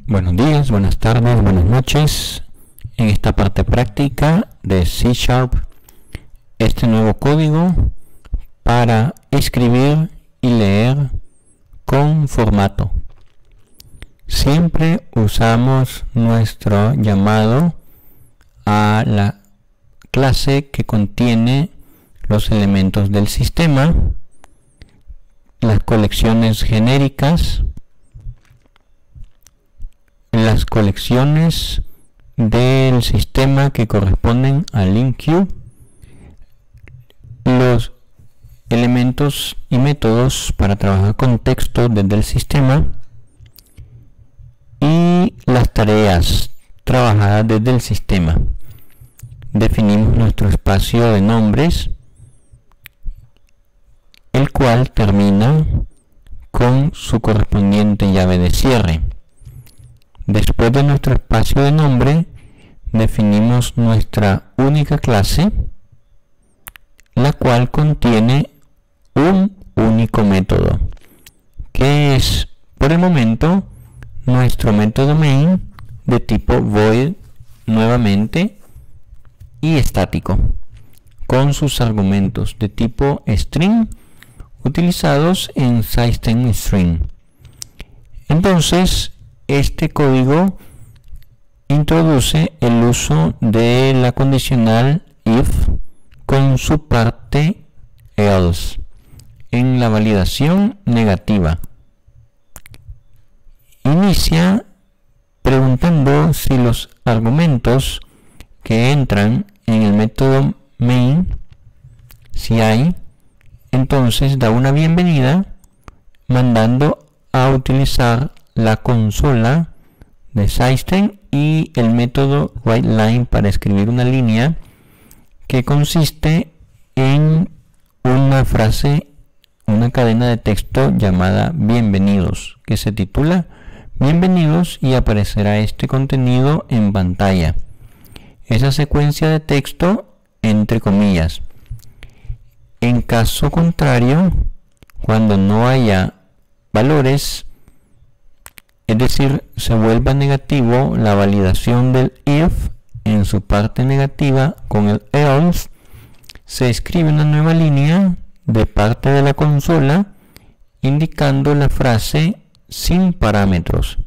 Buenos días, buenas tardes, buenas noches. En esta parte práctica de C#, este nuevo código para escribir y leer con formato. Siempre usamos nuestro llamado a la clase que contiene los elementos del sistema, las colecciones genéricas, las colecciones del sistema que corresponden al LINQ, los elementos y métodos para trabajar con texto desde el sistema y las tareas trabajadas desde el sistema. Definimos nuestro espacio de nombres, el cual termina con su correspondiente llave de cierre. Después de nuestro espacio de nombre, definimos nuestra única clase, la cual contiene un único método, que es, por el momento, nuestro método main de tipo void nuevamente y estático, con sus argumentos de tipo string utilizados en System String. Entonces, este código introduce el uso de la condicional if con su parte else en la validación negativa. Inicia preguntando si los argumentos que entran en el método main, si hay, entonces da una bienvenida mandando a utilizar la consola de System y el método writeLine para escribir una línea que consiste en una frase, una cadena de texto llamada bienvenidos, que se titula bienvenidos y aparecerá este contenido en pantalla. Esa secuencia de texto entre comillas. En caso contrario, cuando no haya valores, es decir, se vuelva negativo la validación del if en su parte negativa con el else, se escribe una nueva línea de parte de la consola indicando la frase sin parámetros.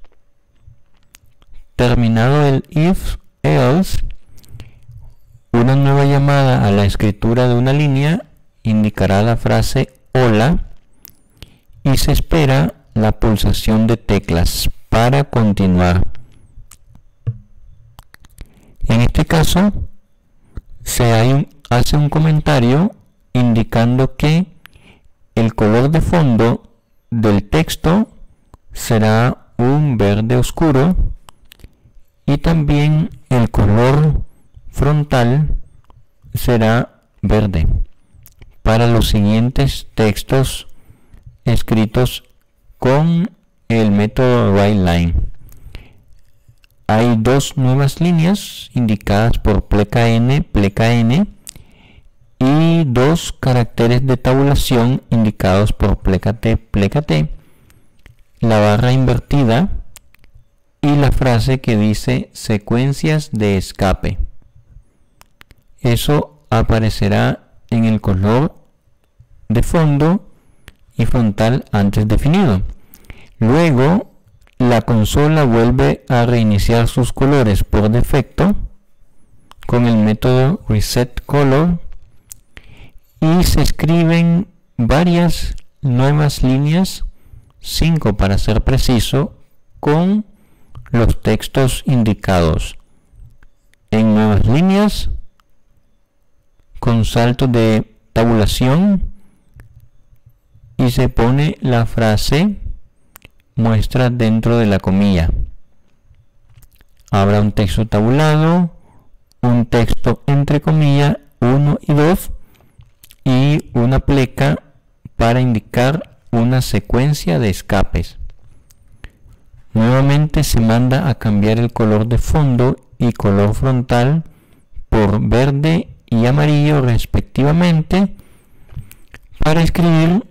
Terminado el if else, una nueva llamada a la escritura de una línea indicará la frase hola y se espera la pulsación de teclas para continuar. En este caso se hace un comentario indicando que el color de fondo del texto será un verde oscuro y también el color frontal será verde para los siguientes textos escritos con el método writeLine. Hay dos nuevas líneas indicadas por pleca n y dos caracteres de tabulación indicados por pleca t, la barra invertida y la frase que dice secuencias de escape. Eso aparecerá en el color de fondo y frontal antes definido. Luego la consola vuelve a reiniciar sus colores por defecto con el método resetColor y se escriben varias nuevas líneas, 5 para ser preciso, con los textos indicados en nuevas líneas con saltos de tabulación y se pone la frase muestra dentro de la comilla. Habrá un texto tabulado, un texto entre comillas 1 y 2 y una pleca para indicar una secuencia de escapes. Nuevamente se manda a cambiar el color de fondo y color frontal por verde y amarillo respectivamente para escribir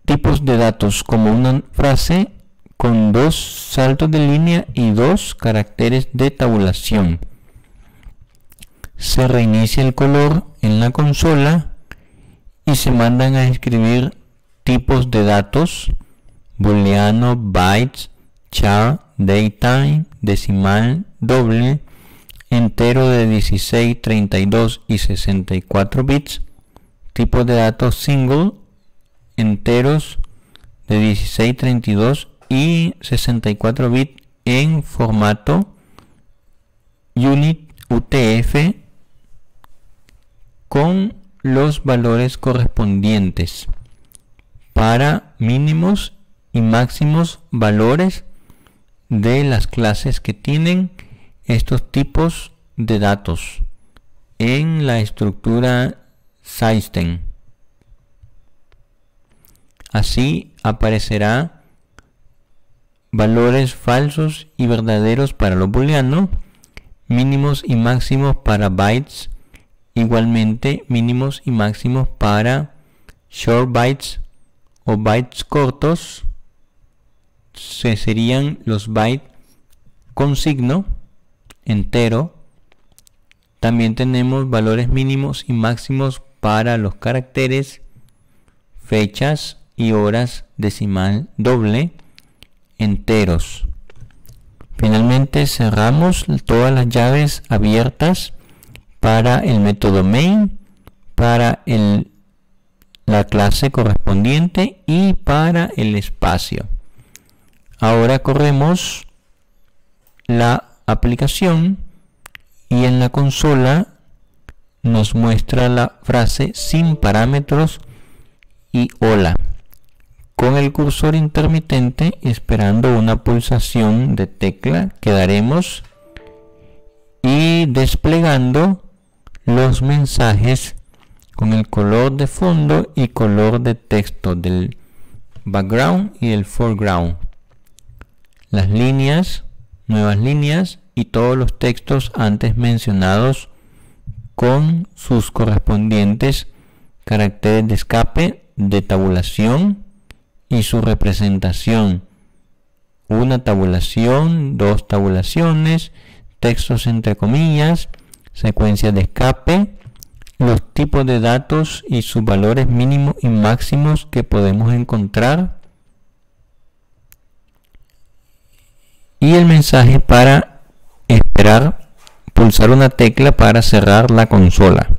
tipos de datos como una frase con 2 saltos de línea y 2 caracteres de tabulación. Se reinicia el color en la consola y se mandan a escribir tipos de datos: booleano, bytes, char, datetime, decimal, doble, entero de 16, 32 y 64 bits, tipos de datos single, enteros de 16, 32 y 64 bits en formato unit UTF con los valores correspondientes para mínimos y máximos valores de las clases que tienen estos tipos de datos en la estructura System. Así aparecerá valores falsos y verdaderos para los booleanos, mínimos y máximos para bytes, igualmente mínimos y máximos para short bytes o bytes cortos, serían los bytes con signo entero. También tenemos valores mínimos y máximos para los caracteres, fechas y horas, decimal, doble, enteros. Finalmente cerramos todas las llaves abiertas para el método main, para la clase correspondiente y para el espacio. Ahora corremos la aplicación y en la consola nos muestra la frase sin parámetros y hola, con el cursor intermitente esperando una pulsación de tecla que daremos y desplegando los mensajes con el color de fondo y color de texto del background y del foreground, las líneas, nuevas líneas y todos los textos antes mencionados con sus correspondientes caracteres de escape, de tabulación y su representación: una tabulación, 2 tabulaciones, textos entre comillas, secuencias de escape, los tipos de datos y sus valores mínimos y máximos que podemos encontrar, y el mensaje para esperar, pulsar una tecla para cerrar la consola.